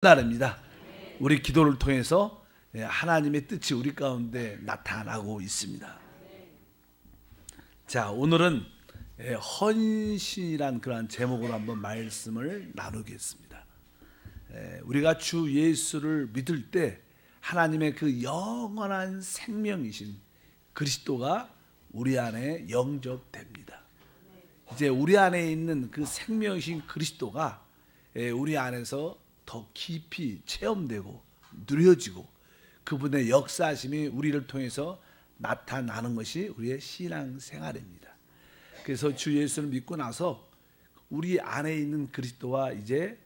날입니다. 우리 기도를 통해서 하나님의 뜻이 우리 가운데 나타나고 있습니다. 자, 오늘은 헌신이란 그러한 제목으로 한번 말씀을 나누겠습니다. 우리가 주 예수를 믿을 때 하나님의 그 영원한 생명이신 그리스도가 우리 안에 영접됩니다. 이제 우리 안에 있는 그 생명이신 그리스도가 우리 안에서 더 깊이 체험되고 누려지고 그분의 역사심이 우리를 통해서 나타나는 것이 우리의 신앙생활입니다. 그래서 주 예수를 믿고 나서 우리 안에 있는 그리스도와 이제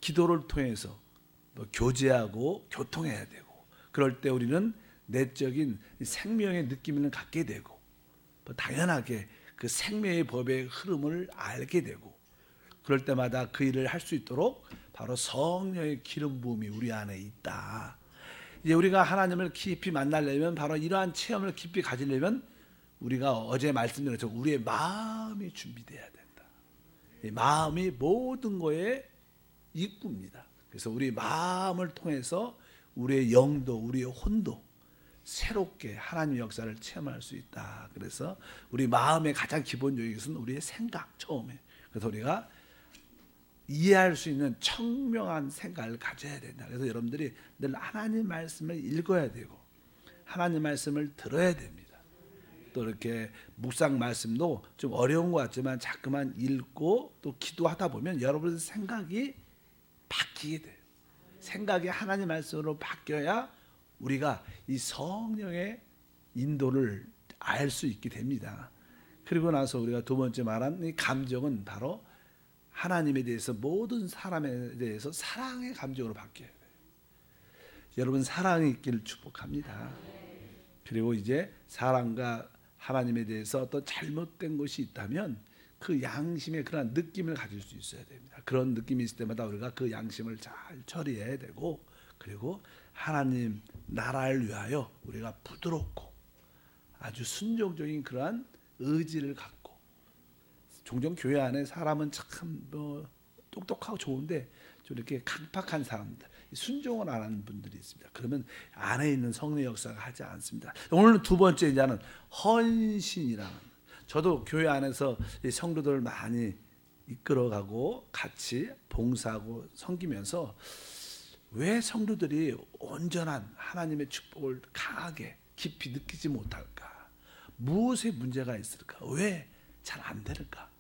기도를 통해서 교제하고 교통해야 되고, 그럴 때 우리는 내적인 생명의 느낌을 갖게 되고 당연하게 그 생명의 법의 흐름을 알게 되고, 그럴 때마다 그 일을 할 수 있도록 바로 성령의 기름 부음이 우리 안에 있다. 이제 우리가 하나님을 깊이 만나려면, 바로 이러한 체험을 깊이 가지려면 우리가 어제 말씀드린 것처럼 우리의 마음이 준비돼야 된다. 이 마음이 모든 거의 입구입니다. 그래서 우리 마음을 통해서 우리의 영도, 우리의 혼도 새롭게 하나님의 역사를 체험할 수 있다. 그래서 우리 마음의 가장 기본적인 것은 우리의 생각, 처음에. 그래서 우리가 이해할 수 있는 청명한 생각을 가져야 된다. 그래서 여러분들이 늘 하나님 말씀을 읽어야 되고 하나님 말씀을 들어야 됩니다. 또 이렇게 묵상 말씀도 좀 어려운 것 같지만 자꾸만 읽고 또 기도하다 보면 여러분의 생각이 바뀌게 돼요. 생각이 하나님 말씀으로 바뀌어야 우리가 이 성령의 인도를 알 수 있게 됩니다. 그리고 나서 우리가 두 번째 말한 이 감정은 바로 하나님에 대해서, 모든 사람에 대해서 사랑의 감정으로 바뀌어야 돼요. 여러분, 사랑이 있기를 축복합니다. 그리고 이제 사랑과 하나님에 대해서 어떤 잘못된 것이 있다면 그 양심의 그런 느낌을 가질 수 있어야 됩니다. 그런 느낌이 있을 때마다 우리가 그 양심을 잘 처리해야 되고, 그리고 하나님 나라를 위하여 우리가 부드럽고 아주 순종적인 그러한 의지를 갖고, 종종 교회 안에 사람은 참 똑똑하고 좋은데 좀 이렇게 강팍한 사람들, 순종을 안 하는 분들이 있습니다. 그러면 안에 있는 성령의 역사가 하지 않습니다. 오늘 두 번째 이제는 헌신이라는, 저도 교회 안에서 성도들을 많이 이끌어가고 같이 봉사하고 섬기면서 왜 성도들이 온전한 하나님의 축복을 강하게 깊이 느끼지 못할까? 무엇에 문제가 있을까? 왜 잘 안 될까?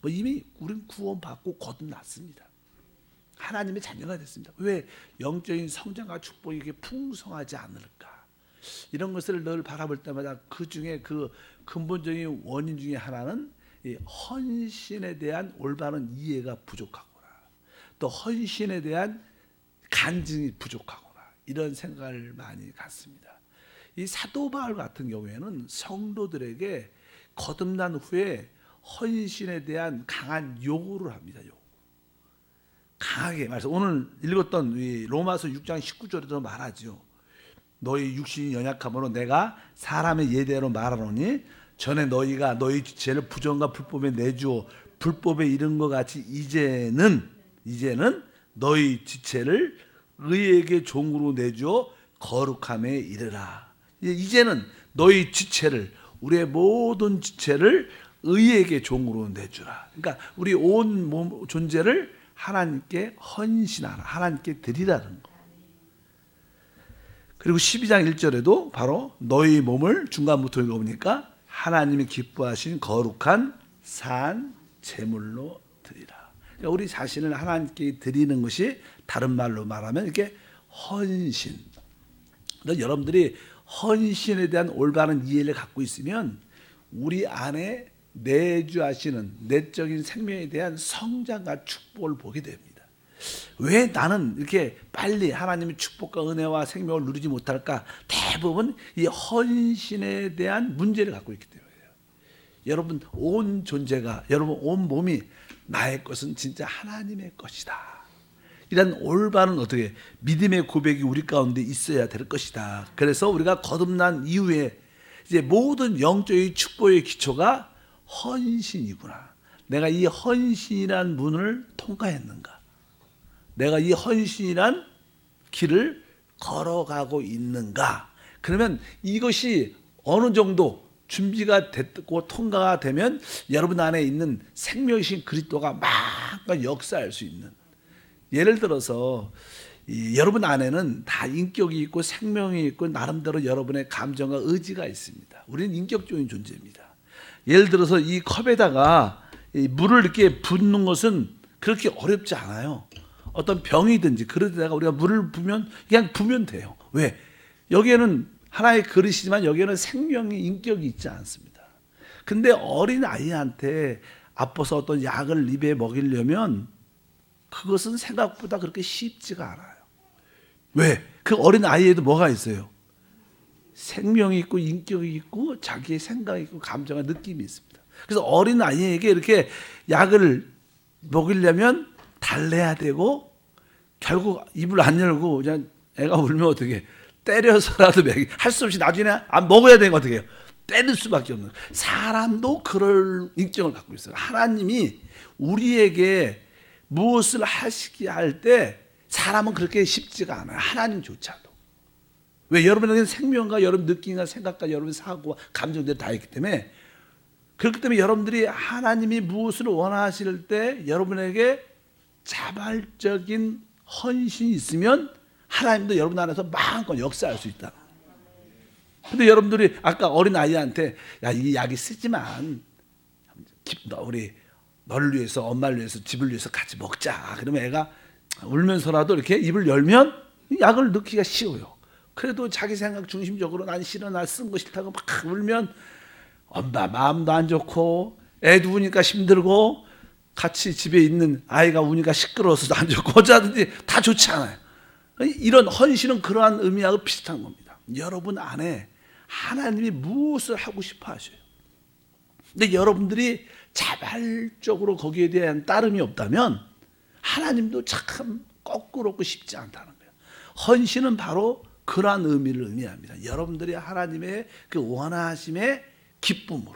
이미 우리는 구원받고 거듭났습니다. 하나님의 자녀가 됐습니다. 왜 영적인 성장과 축복이 이렇게 풍성하지 않을까? 이런 것을 늘 바라볼 때마다 그 중에 그 근본적인 원인 중에 하나는 이 헌신에 대한 올바른 이해가 부족하거나, 또 헌신에 대한 간증이 부족하거나, 이런 생각을 많이 갖습니다. 이 사도 바울 같은 경우에는 성도들에게 거듭난 후에 헌신에 대한 강한 요구를 합니다. 강하게 말해서 오늘 읽었던 로마서 6장 19절에도 말하죠. 너희 육신이 연약함으로 내가 사람의 예대로 말하노니 전에 너희가 너희 지체를 부정과 불법에 내주어 불법에 이른 것 같이 이제는 너희 지체를 의에게 종으로 내주어 거룩함에 이르라. 이제는 너희 지체를, 우리의 모든 지체를 의에게 종으로 내주라. 그러니까 우리 온 몸 존재를 하나님께 헌신하라, 하나님께 드리라는 거. 그리고 12장 1절에도 바로 너희 몸을 중간부터 읽어보니까 하나님이 기뻐하신 거룩한 산 제물로 드리라. 그러니까 우리 자신을 하나님께 드리는 것이 다른 말로 말하면 이렇게 헌신. 여러분들이 헌신에 대한 올바른 이해를 갖고 있으면 우리 안에 내주하시는 내적인 생명에 대한 성장과 축복을 보게 됩니다. 왜 나는 이렇게 빨리 하나님의 축복과 은혜와 생명을 누리지 못할까? 대부분 이 헌신에 대한 문제를 갖고 있기 때문이에요. 여러분 온 존재가, 여러분 온 몸이 나의 것은 진짜 하나님의 것이다. 이런 올바른 어떻게 믿음의 고백이 우리 가운데 있어야 될 것이다. 그래서 우리가 거듭난 이후에 이제 모든 영적인 축복의 기초가 헌신이구나. 내가 이 헌신이라는 문을 통과했는가? 내가 이 헌신이란 길을 걸어가고 있는가? 그러면 이것이 어느 정도 준비가 됐고 통과가 되면 여러분 안에 있는 생명이신 그리스도가 막 역사할 수 있는, 예를 들어서 여러분 안에는 다 인격이 있고 생명이 있고 나름대로 여러분의 감정과 의지가 있습니다. 우리는 인격적인 존재입니다. 예를 들어서 이 컵에다가 이 물을 이렇게 붓는 것은 그렇게 어렵지 않아요. 어떤 병이든지 그릇에다가 우리가 물을 부으면 그냥 부으면 돼요. 왜? 여기에는 하나의 그릇이지만 여기에는 생명이, 인격이 있지 않습니다. 근데 어린 아이한테 아파서 어떤 약을 입에 먹이려면 그것은 생각보다 그렇게 쉽지가 않아요. 왜? 그 어린 아이에도 뭐가 있어요? 생명이 있고 인격이 있고 자기의 생각이 있고 감정과 느낌이 있습니다. 그래서 어린 아이에게 이렇게 약을 먹이려면 달래야 되고, 결국 입을 안 열고 그냥 애가 울면 어떻게 해? 때려서라도 할 수 없이 나중에 안 먹어야 되는 거 어떻게 해요? 때릴 수밖에 없는. 사람도 그럴 인격을 갖고 있어요. 하나님이 우리에게 무엇을 하시게 할 때 사람은 그렇게 쉽지가 않아요. 하나님조차도. 왜? 여러분에게는 생명과 여러분 느낌과 생각과 여러분 사고와 감정들이 다 있기 때문에, 그렇기 때문에 여러분들이 하나님이 무엇을 원하실 때 여러분에게 자발적인 헌신이 있으면 하나님도 여러분 안에서 마음껏 역사할 수 있다. 근데 여러분들이 아까 어린 아이한테 야, 이 약이 쓰지만 우리 너를 위해서, 엄마를 위해서, 집을 위해서 같이 먹자. 그러면 애가 울면서라도 이렇게 입을 열면 약을 넣기가 쉬워요. 그래도 자기 생각 중심적으로 난 싫어, 나 쓴 거 싫다고 막 울면 엄마 마음도 안 좋고, 애도 우니까 힘들고, 같이 집에 있는 아이가 우니까 시끄러워서도 안 좋고, 어쩌든지 다 좋지 않아요. 이런 헌신은 그러한 의미하고 비슷한 겁니다. 여러분 안에 하나님이 무엇을 하고 싶어 하셔요. 근데 여러분들이 자발적으로 거기에 대한 따름이 없다면 하나님도 참 거꾸롭고 쉽지 않다는 거예요. 헌신은 바로 그러한 의미를 의미합니다. 여러분들이 하나님의 그 원하심의 기쁨으로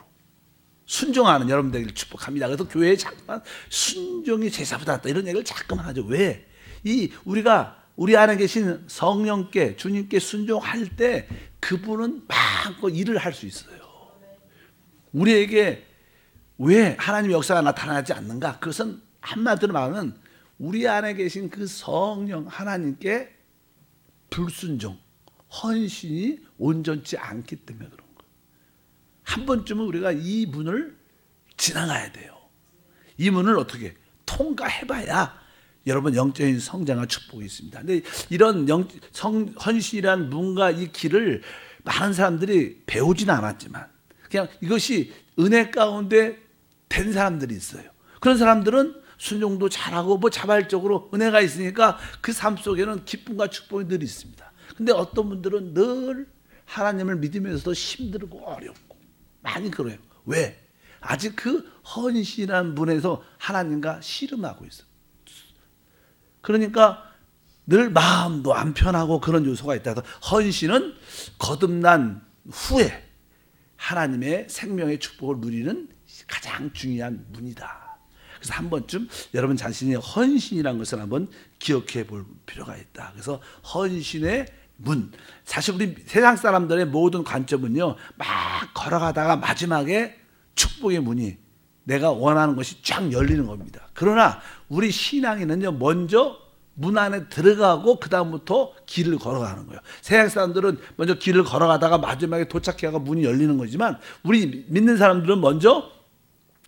순종하는 여러분들에게 축복합니다. 그래서 교회에 잠깐 순종이 제사보다 낫다 이런 얘기를 자꾸만 하죠. 왜? 우리가 우리 안에 계신 성령께, 주님께 순종할 때 그분은 마음껏 일을 할 수 있어요. 우리에게 왜 하나님의 역사가 나타나지 않는가? 그것은 한마디로 말하면 우리 안에 계신 그 성령 하나님께 불순종, 헌신이 온전치 않기 때문에 그런 거예요. 한 번쯤은 우리가 이 문을 지나가야 돼요. 이 문을 어떻게 통과해봐야 여러분 영적인 성장과 축복이 있습니다. 근데 이런 헌신이라는 문과 이 길을 많은 사람들이 배우지는 않았지만 그냥 이것이 은혜 가운데 된 사람들이 있어요. 그런 사람들은 순종도 잘하고 뭐 자발적으로 은혜가 있으니까 그 삶 속에는 기쁨과 축복이 늘 있습니다. 근데 어떤 분들은 늘 하나님을 믿으면서도 힘들고 어렵고 많이 그래요. 왜? 아직 그 헌신이라는 문에서 하나님과 씨름하고 있어요. 그러니까 늘 마음도 안 편하고 그런 요소가 있다. 헌신은 거듭난 후에 하나님의 생명의 축복을 누리는 가장 중요한 문이다. 그래서 한 번쯤 여러분 자신이 헌신이라는 것을 한번 기억해 볼 필요가 있다. 그래서 헌신의 문. 사실 우리 세상 사람들의 모든 관점은요, 막 걸어가다가 마지막에 축복의 문이 내가 원하는 것이 쫙 열리는 겁니다. 그러나 우리 신앙에는요, 먼저 문 안에 들어가고 그 다음부터 길을 걸어가는 거예요. 세상 사람들은 먼저 길을 걸어가다가 마지막에 도착해가 문이 열리는 거지만 우리 믿는 사람들은 먼저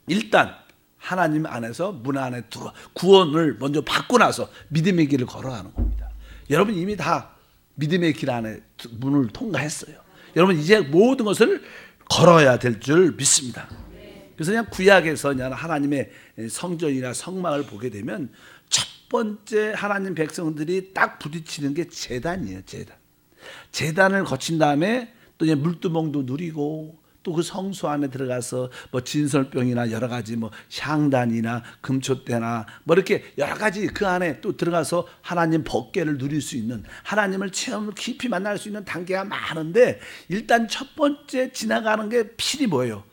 일단 하나님 안에서 문 안에 들어 구원을 먼저 받고 나서 믿음의 길을 걸어가는 겁니다. 여러분 이미 다 믿음의 길 안에 문을 통과했어요. 여러분 이제 모든 것을 걸어야 될 줄 믿습니다. 그래서 그냥 구약에서 그냥 하나님의 성전이나 성막을 보게 되면 첫 번째 하나님 백성들이 딱 부딪히는 게 제단이에요. 제단을 거친 다음에 또 이제 물두멍도 누리고 또 그 성소 안에 들어가서 뭐 진설병이나 여러 가지 뭐 향단이나 금초대나 뭐 이렇게 여러 가지 그 안에 또 들어가서 하나님 법궤를 누릴 수 있는, 하나님을 체험을 깊이 만날 수 있는 단계가 많은데 일단 첫 번째 지나가는 게 필이 뭐예요?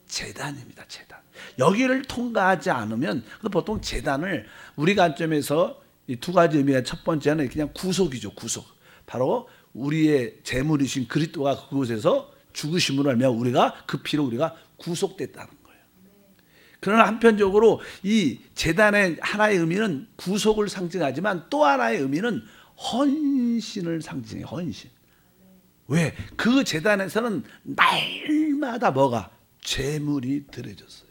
제단입니다. 제단. 여기를 통과하지 않으면 보통 제단을 우리 관점에서 이 두 가지 의미가 첫 번째는 그냥 구속이죠. 구속. 바로 우리의 재물이신 그리스도가 그곳에서 죽으심으로 말미암아 우리가 그 피로 우리가 구속됐다는 거예요. 그러나 한편적으로 이 제단의 하나의 의미는 구속을 상징하지만 또 하나의 의미는 헌신을 상징해요. 헌신. 왜? 그 제단에서는 날마다 뭐가? 제물이 드려졌어요.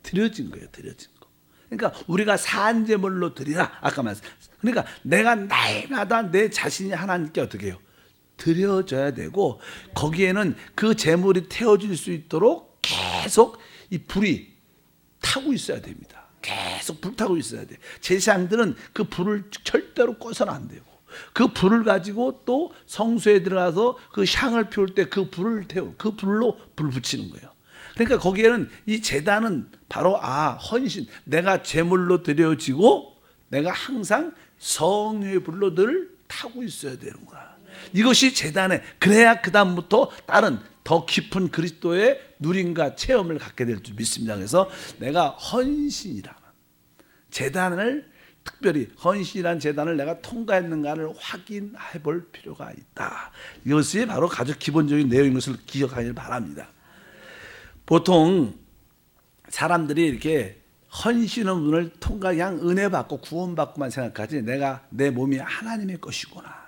드려진 거예요. 드려진 거. 그러니까 우리가 산제물로 드리라. 아까 말했어요. 그러니까 내가 날마다 내 자신이 하나님께 어떻게 해요? 드려져야 되고 거기에는 그 제물이 태워질 수 있도록 계속 이 불이 타고 있어야 됩니다. 계속 불타고 있어야 돼. 제사장들은 그 불을 절대로 꺼서는 안 되고 그 불을 가지고 또 성소에 들어가서 그 향을 피울 때 그 불을 그 불로 불 붙이는 거예요. 그러니까 거기에는 이 제단은 바로 헌신. 내가 제물로 드려지고 내가 항상 성령의 불로 늘 타고 있어야 되는구나. 이것이 제단에 그래야 그 다음부터 다른 더 깊은 그리스도의 누림과 체험을 갖게 될 줄 믿습니다. 그래서 내가 헌신이라는 제단을 특별히 헌신이라는 제단을 내가 통과했는가를 확인해 볼 필요가 있다. 이것이 바로 가장 기본적인 내용인 것을 기억하길 바랍니다. 보통 사람들이 이렇게 헌신의 문을 통과 그냥 은혜 받고 구원 받고만 생각하지 내가 내 몸이 하나님의 것이구나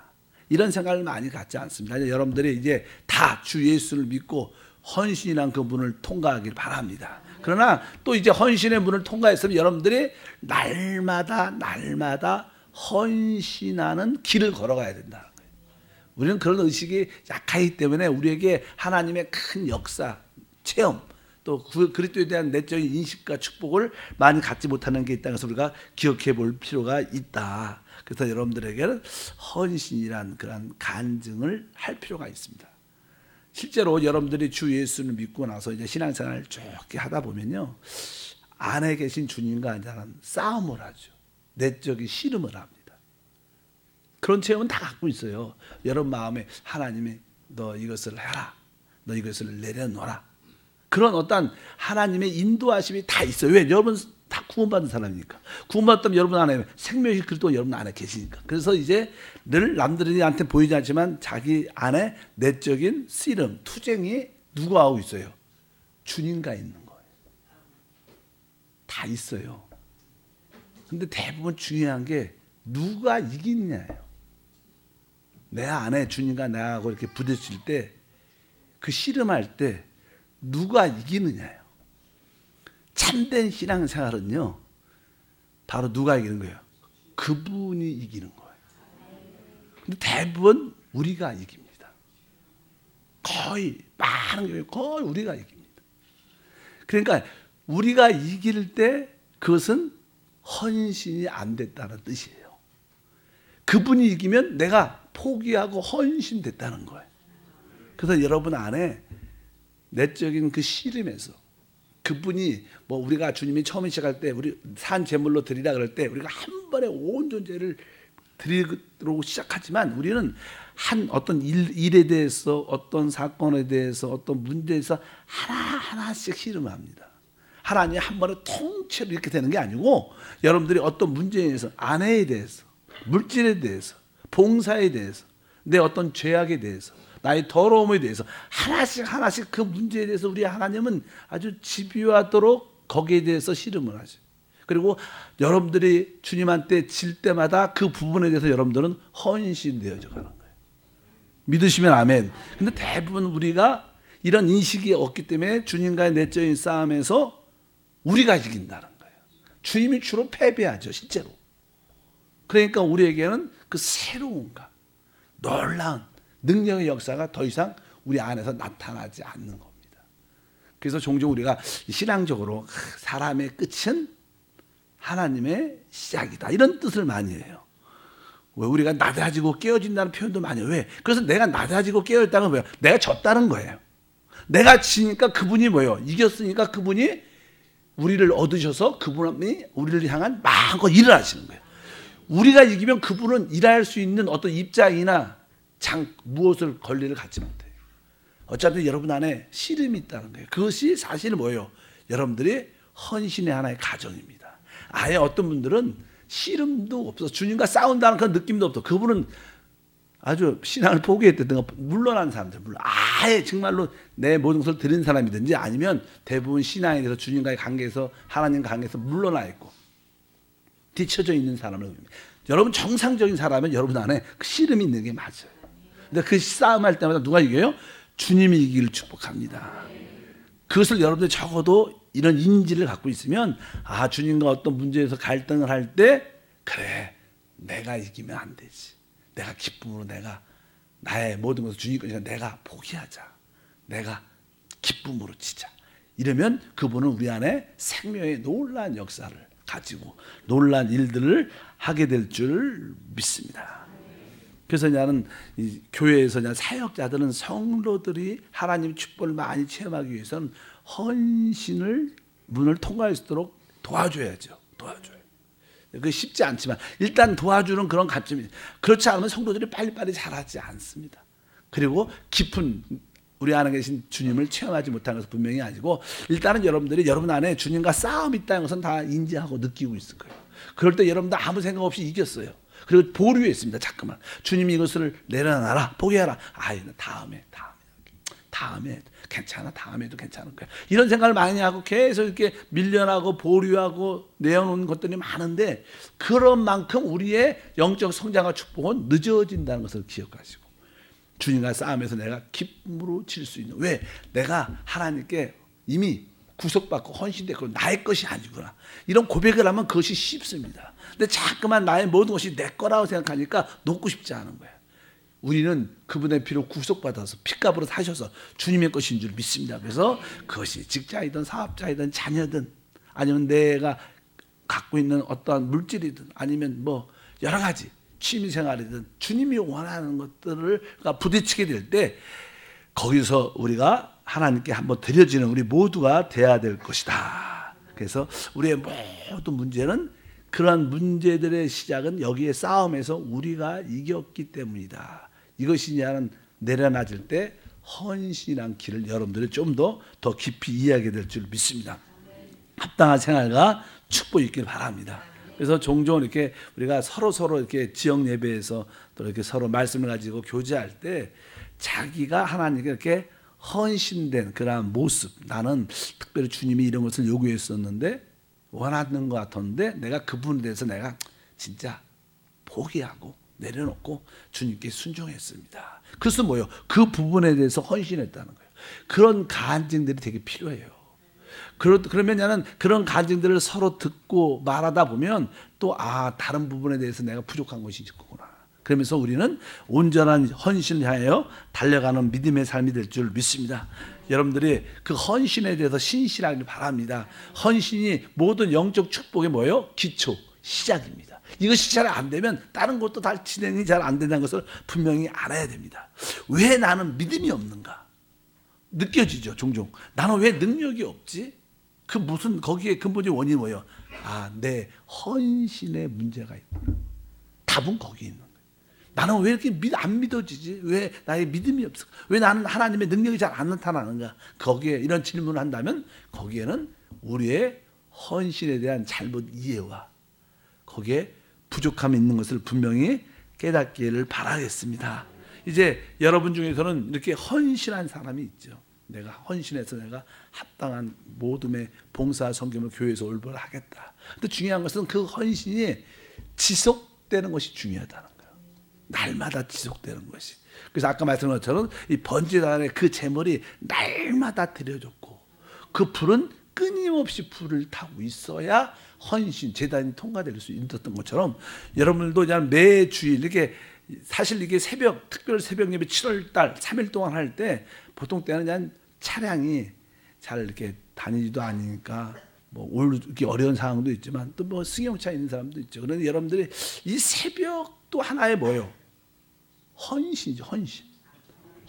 이런 생각을 많이 갖지 않습니다. 여러분들이 이제 다 주 예수를 믿고 헌신이란 그 문을 통과하길 바랍니다. 그러나 또 이제 헌신의 문을 통과했으면 여러분들이 날마다 헌신하는 길을 걸어가야 된다는 거예요. 우리는 그런 의식이 약하기 때문에 우리에게 하나님의 큰 역사, 체험, 또 그리스도에 대한 내적인 인식과 축복을 많이 갖지 못하는 게 있다는 것을 우리가 기억해 볼 필요가 있다. 그래서 여러분들에게는 헌신이란 그런 간증을 할 필요가 있습니다. 실제로 여러분들이 주 예수를 믿고 나서 이제 신앙생활을 쭉 하다 보면요, 안에 계신 주님과 나는 싸움을 하죠. 내적인 씨름을 합니다. 그런 체험은 다 갖고 있어요. 여러분 마음에 하나님이 너 이것을 해라, 너 이것을 내려놓아라. 그런 어떤 하나님의 인도하심이 다 있어요. 왜? 여러분 다 구원받은 사람이니까. 구원받았다면 여러분 안에 생명이 그리스도 여러분 안에 계시니까. 그래서 이제 늘 남들한테 보이지 않지만 자기 안에 내적인 씨름, 투쟁이 누가 하고 있어요? 주님과 있는 거예요. 다 있어요. 근데 대부분 중요한 게 누가 이기느냐예요. 내 안에 주님과 나하고 이렇게 부딪힐 때, 그 씨름할 때 누가 이기느냐예요. 참된 신앙생활은요, 바로 누가 이기는 거예요? 그분이 이기는 거예요. 근데 대부분 우리가 이깁니다. 거의 많은 경우에 거의 우리가 이깁니다. 그러니까 우리가 이길 때 그것은 헌신이 안 됐다는 뜻이에요. 그분이 이기면 내가 포기하고 헌신됐다는 거예요. 그래서 여러분 안에 내적인 그 씨름에서 그분이 뭐 우리가 주님이 처음 시작할 때 우리 산 제물로 드리라 그럴 때 우리가 한 번에 온 존재를 드리도록 시작하지만 우리는 한 어떤 일에 대해서 어떤 사건에 대해서 어떤 문제에 대해서 하나하나씩 씨름합니다. 하나님이 한 번에 통째로 이렇게 되는 게 아니고 여러분들이 어떤 문제에 대해서 아내에 대해서 물질에 대해서 봉사에 대해서 내 어떤 죄악에 대해서 나의 더러움에 대해서 하나씩 그 문제에 대해서 우리 하나님은 아주 집요하도록 거기에 대해서 씨름을 하죠. 그리고 여러분들이 주님한테 질 때마다 그 부분에 대해서 여러분들은 헌신되어져 가는 거예요. 믿으시면 아멘. 근데 대부분 우리가 이런 인식이 없기 때문에 주님과의 내적인 싸움에서 우리가 이긴다는 거예요. 주님이 주로 패배하죠, 실제로. 그러니까 우리에게는 그 새로움과 놀라운 능력의 역사가 더 이상 우리 안에서 나타나지 않는 겁니다. 그래서 종종 우리가 신앙적으로 사람의 끝은 하나님의 시작이다, 이런 뜻을 많이 해요. 왜? 우리가 낮아지고 깨어진다는 표현도 많이 해요. 왜? 그래서 내가 낮아지고 깨어있다는 건 뭐예요? 내가 졌다는 거예요. 내가 지니까 그분이 뭐예요? 이겼으니까 그분이 우리를 얻으셔서 그분이 우리를 향한 마음껏 일을 하시는 거예요. 우리가 이기면 그분은 일할 수 있는 어떤 입장이나 무엇을 권리를 갖지 못해요. 어차피 여러분 안에 씨름이 있다는 거예요. 그것이 사실 뭐예요? 여러분들이 헌신의 하나의 가정입니다. 아예 어떤 분들은 씨름도 없어. 주님과 싸운다는 그런 느낌도 없어. 그분은 아주 신앙을 포기했다든가 물러난 사람들, 물론 아예 정말로 내 모든 것을 드린 사람이든지 아니면 대부분 신앙에 대해서 주님과의 관계에서 하나님과 관계에서 물러나 있고 뒤쳐져 있는 사람을 의미합니다. 여러분 정상적인 사람은 여러분 안에 그 씨름이 있는 게 맞아요. 근데 그 싸움할 때마다 누가 이겨요? 주님이 이기기를 축복합니다. 그것을 여러분들 적어도 이런 인지를 갖고 있으면 아 주님과 어떤 문제에서 갈등을 할 때 그래 내가 이기면 안 되지. 내가 기쁨으로 내가 나의 모든 것을 주님 것이니까 내가 포기하자. 내가 기쁨으로 치자. 이러면 그분은 우리 안에 생명의 놀라운 역사를 가지고 놀라운 일들을 하게 될 줄 믿습니다. 그래서 나는 이 교회에서 사역자들은 성도들이 하나님 축복을 많이 체험하기 위해서는 헌신을 문을 통과할 수 있도록 도와줘야죠. 도와줘요. 그게 쉽지 않지만 일단 도와주는 그런 관점이 그렇지 않으면 성도들이 빨리빨리 자라지 않습니다. 그리고 깊은 우리 안에 계신 주님을 체험하지 못하는 것은 분명히 아니고 일단은 여러분들이 여러분 안에 주님과 싸움이 있다는 것은 다 인지하고 느끼고 있을 거예요. 그럴 때 여러분들 아무 생각 없이 이겼어요. 그리고 보류에 있습니다. 자꾸만 주님이 이것을 내려놔라 포기하라. 다음에 괜찮아. 다음에도 괜찮을 거야. 이런 생각을 많이 하고 계속 이렇게 밀려나고 보류하고 내어놓은 것들이 많은데 그런 만큼 우리의 영적 성장과 축복은 늦어진다는 것을 기억하시고 주님과 싸움에서 내가 기쁨으로 칠 수 있는 왜? 내가 하나님께 이미 구속받고 헌신됐고 나의 것이 아니구나. 이런 고백을 하면 그것이 쉽습니다. 근데 자꾸만 나의 모든 것이 내 거라고 생각하니까 놓고 싶지 않은 거예요. 우리는 그분의 피로 구속받아서 핏값으로 사셔서 주님의 것인 줄 믿습니다. 그래서 그것이 직장이든 사업자이든 자녀든 아니면 내가 갖고 있는 어떠한 물질이든 아니면 뭐 여러 가지 취미생활이든 주님이 원하는 것들을 부딪히게 될 때 거기서 우리가 하나님께 한번 드려지는 우리 모두가 돼야 될 것이다. 그래서 우리의 모든 문제는 그러한 문제들의 시작은 여기에 싸움에서 우리가 이겼기 때문이다. 이것이 내려놔질 때 헌신이란 길을 여러분들이 좀 더 깊이 이해하게 될 줄 믿습니다. 합당한 생활과 축복이 있길 바랍니다. 그래서 종종 이렇게 우리가 서로 이렇게 지역 예배에서 또 이렇게 서로 말씀을 가지고 교제할 때 자기가 하나님께 이렇게 헌신된 그러한 모습, 나는 특별히 주님이 이런 것을 요구했었는데 원하는 것 같았는데 내가 그분에 대해서 내가 진짜 포기하고 내려놓고 주님께 순종했습니다. 그래서 뭐예요? 그 부분에 대해서 헌신했다는 거예요. 그런 간증들이 되게 필요해요. 그러면 나는 그런 간증들을 서로 듣고 말하다 보면 또 다른 부분에 대해서 내가 부족한 것이 있구나. 그러면서 우리는 온전한 헌신을 향하여 달려가는 믿음의 삶이 될 줄 믿습니다. 여러분들이 그 헌신에 대해서 신실하길 바랍니다. 헌신이 모든 영적 축복의 뭐예요? 기초, 시작입니다. 이것이 잘 안 되면 다른 것도 다 진행이 잘 안 된다는 것을 분명히 알아야 됩니다. 왜 나는 믿음이 없는가? 느껴지죠, 종종. 나는 왜 능력이 없지? 거기에 근본적인 원인이 뭐예요? 내 헌신의 문제가 있구나. 답은 거기 있는 거예요. 나는 왜 이렇게 안 믿어지지? 왜 나의 믿음이 없을까? 왜 나는 하나님의 능력이 잘 안 나타나는가? 거기에 이런 질문을 한다면 거기에는 우리의 헌신에 대한 잘못 이해와 거기에 부족함이 있는 것을 분명히 깨닫기를 바라겠습니다. 이제 여러분 중에서는 이렇게 헌신한 사람이 있죠. 내가 헌신해서 내가 합당한 모둠의 봉사 섬김을 교회에서 올바로 하겠다. 근데 중요한 것은 그 헌신이 지속되는 것이 중요하다는 거예요. 날마다 지속되는 것이. 그래서 아까 말씀한 것처럼 이 번제단의 그 제물이 날마다 드려졌고 그 불은 끊임없이 불을 타고 있어야 헌신 제단이 통과될 수 있었던 것처럼 여러분들도 그냥 매주일 이렇게 사실 이게 특별 새벽 예배 7월달 3일 동안 할 때 보통 때는 그냥 차량이 잘 이렇게 다니지도 않으니까 뭐 올기 어려운 상황도 있지만 또 뭐 승용차 있는 사람도 있죠. 그런데 여러분들이 이 새벽도 하나의 뭐예요? 헌신이죠.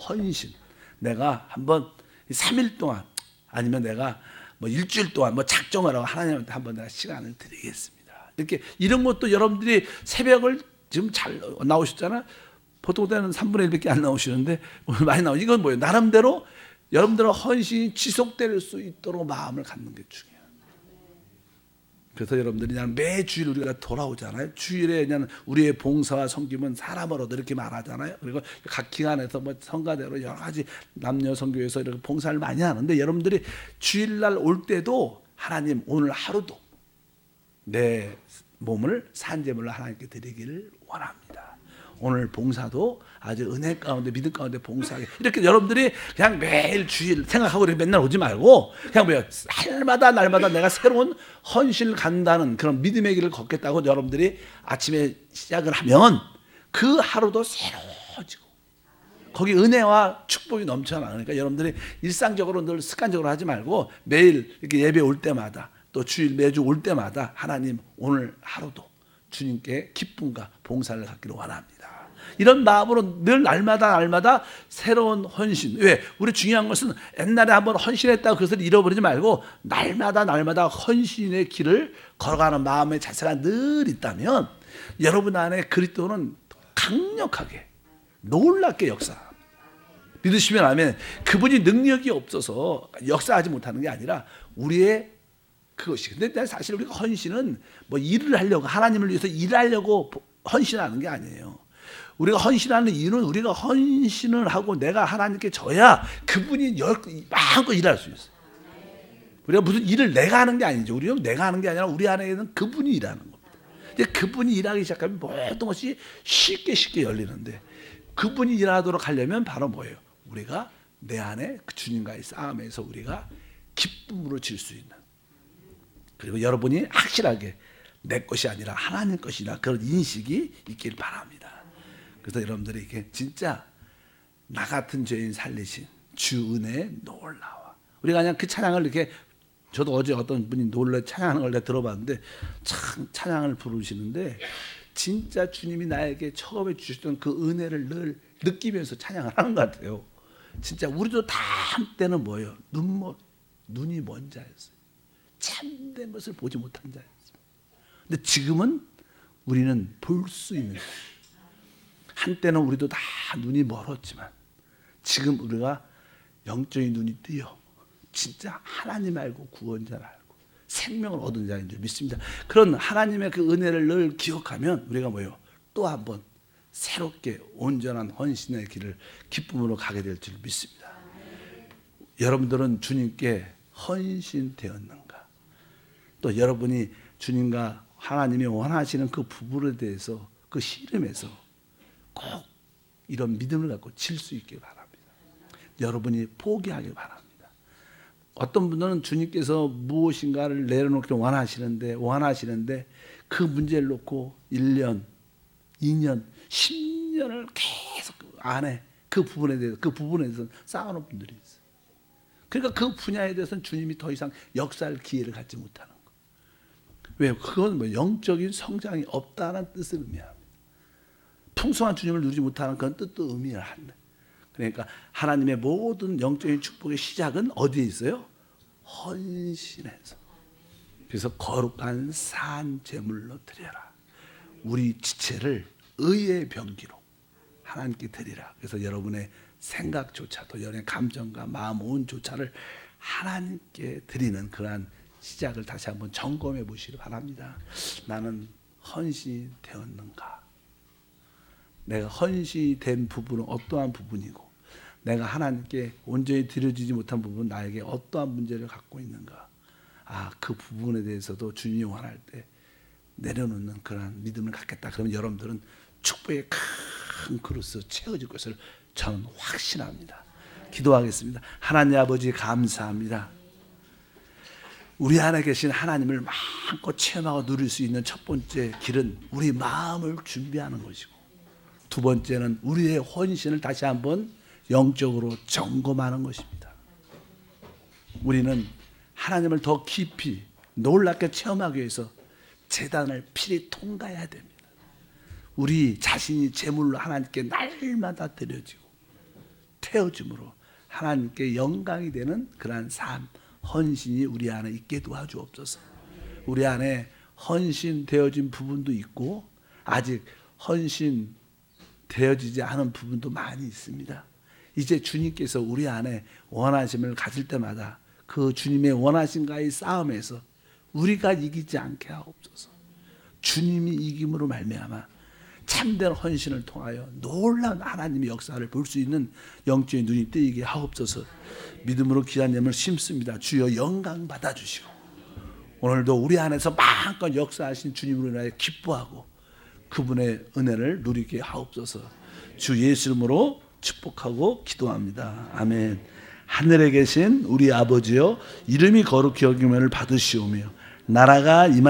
헌신. 내가 한번 3일 동안 아니면 내가 뭐 일주일 동안 뭐 작정을 하고 하나님한테 한번 내가 시간을 드리겠습니다. 이렇게 이런 것도 여러분들이 새벽을 지금 잘 나오셨잖아요. 보통 때는 3분의 1밖에 안 나오시는데 오늘 많이 나오죠. 이건 뭐예요? 나름대로 여러분들의 헌신이 지속될 수 있도록 마음을 갖는 게 중요해요. 그래서 여러분들이 그냥 매주일 우리가 돌아오잖아요. 주일에 그냥 우리의 봉사와 섬김은 사람을 얻어 이렇게 말하잖아요. 그리고 각 기관에서 뭐 성가대로 여러 가지 남녀 선교에서 이렇게 봉사를 많이 하는데, 여러분들이 주일날 올 때도 하나님 오늘 하루도 내 몸을 산제물로 하나님께 드리기를 원합니다. 오늘 봉사도 아주 은혜 가운데 믿음 가운데 봉사하게, 이렇게 여러분들이 그냥 매일 주일 생각하고 맨날 오지 말고 그냥 뭐야, 날마다 내가 새로운 헌신을 간다는 그런 믿음의 길을 걷겠다고 여러분들이 아침에 시작을 하면 그 하루도 새로워지고 거기 은혜와 축복이 넘쳐나. 그러니까 여러분들이 일상적으로 늘 습관적으로 하지 말고 매일 이렇게 예배 올 때마다 또 주일 매주 올 때마다 하나님 오늘 하루도 주님께 기쁨과 봉사를 갖기를 원합니다. 이런 마음으로 늘 날마다 새로운 헌신. 왜? 우리 중요한 것은 옛날에 한번 헌신했다고 그것을 잃어버리지 말고 날마다 헌신의 길을 걸어가는 마음의 자세가 늘 있다면 여러분 안에 그리스도는 강력하게 놀랍게 역사합니다. 믿으시면 아멘. 그분이 능력이 없어서 역사하지 못하는 게 아니라 우리의 그것이. 근데 사실 우리가 헌신은 뭐 일을 하려고, 하나님을 위해서 일하려고 헌신하는 게 아니에요. 우리가 헌신하는 이유는 우리가 헌신을 하고 내가 하나님께 져야 그분이 마음껏 일할 수 있어요. 우리가 무슨 일을 내가 하는 게 아니죠. 우리는 내가 하는 게 아니라 우리 안에는 그분이 일하는 겁니다. 근데 그분이 일하기 시작하면 모든 것이 쉽게 열리는데, 그분이 일하도록 하려면 바로 뭐예요? 우리가 내 안에 그 주님과의 싸움에서 우리가 기쁨으로 질 수 있는, 그리고 여러분이 확실하게 내 것이 아니라 하나님 것이라 그런 인식이 있길 바랍니다. 그래서 여러분들이 이게 진짜 나 같은 죄인 살리신 주 은혜에 놀라워. 우리가 그냥 그 찬양을 이렇게, 저도 어제 어떤 분이 놀래 찬양하는 걸 내가 들어봤는데 참 찬양을 부르시는데 진짜 주님이 나에게 처음에 주셨던 그 은혜를 늘 느끼면서 찬양을 하는 것 같아요. 진짜 우리도 다 한때는 뭐예요? 눈이 먼 자였어요. 참된 것을 보지 못한 자였어요. 근데 지금은 우리는 볼 수 있는 거예요. 한때는 우리도 다 눈이 멀었지만 지금 우리가 영적인 눈이 뜨여 진짜 하나님 알고 구원자를 알고 생명을 얻은 자인 줄 믿습니다. 그런 하나님의 그 은혜를 늘 기억하면 우리가 뭐예요? 또 한번 새롭게 온전한 헌신의 길을 기쁨으로 가게 될 줄 믿습니다. 여러분들은 주님께 헌신되었는가? 또 여러분이 주님과 하나님이 원하시는 그 부분에 대해서 그 씨름에서 꼭 이런 믿음을 갖고 질 수 있길 바랍니다. 여러분이 포기하길 바랍니다. 어떤 분들은 주님께서 무엇인가를 내려놓기를 원하시는데 그 문제를 놓고 1년, 2년, 10년을 계속 안에 그 부분에 대해서 싸우는 분들이 있어요. 그러니까 그 분야에 대해서는 주님이 더 이상 역사할 기회를 갖지 못하는 거예요. 왜? 그건 뭐 영적인 성장이 없다는 뜻을 의미합니다. 풍성한 주님을 누리지 못하는 그런 뜻도 의미를 한다. 그러니까 하나님의 모든 영적인 축복의 시작은 어디에 있어요? 헌신에서. 그래서 거룩한 산 제물로 드려라. 우리 지체를 의의 병기로 하나님께 드리라. 그래서 여러분의 생각조차도 여러분의 감정과 마음 온조차를 하나님께 드리는 그러한 시작을 다시 한번 점검해 보시기 바랍니다. 나는 헌신이 되었는가? 내가 헌신이 된 부분은 어떠한 부분이고 내가 하나님께 온전히 드려지지 못한 부분은 나에게 어떠한 문제를 갖고 있는가? 그 부분에 대해서도 주님이 원할 때 내려놓는 그런 믿음을 갖겠다. 그러면 여러분들은 축복의 큰 그릇으로 채워질 것을 저는 확신합니다. 기도하겠습니다. 하나님 아버지 감사합니다. 우리 안에 계신 하나님을 마음껏 체험하고 누릴 수 있는 첫 번째 길은 우리 마음을 준비하는 것이고, 두 번째는 우리의 헌신을 다시 한번 영적으로 점검하는 것입니다. 우리는 하나님을 더 깊이 놀랍게 체험하기 위해서 제단을 필히 통과해야 됩니다. 우리 자신이 제물로 하나님께 날마다 드려지고 태워짐으로 하나님께 영광이 되는 그러한 삶, 헌신이 우리 안에 있게 도와주옵소서. 우리 안에 헌신되어진 부분도 있고 아직 헌신되어지지 않은 부분도 많이 있습니다. 이제 주님께서 우리 안에 원하심을 가질 때마다 그 주님의 원하심과의 싸움에서 우리가 이기지 않게 하옵소서. 주님이 이김으로 말미암아 참된 헌신을 통하여 놀라운 하나님의 역사를 볼 수 있는 영적인 눈이 뜨이게 하옵소서. 믿음으로 기도함을 심습니다. 주여 영광 받아주시고 오늘도 우리 안에서 마음껏 역사하신 주님으로 인하여 기뻐하고 그분의 은혜를 누리게 하옵소서. 주 예수 이름으로 축복하고 기도합니다. 아멘. 하늘에 계신 우리 아버지여, 이름이 거룩히 여김을 받으시오며 나라가 임하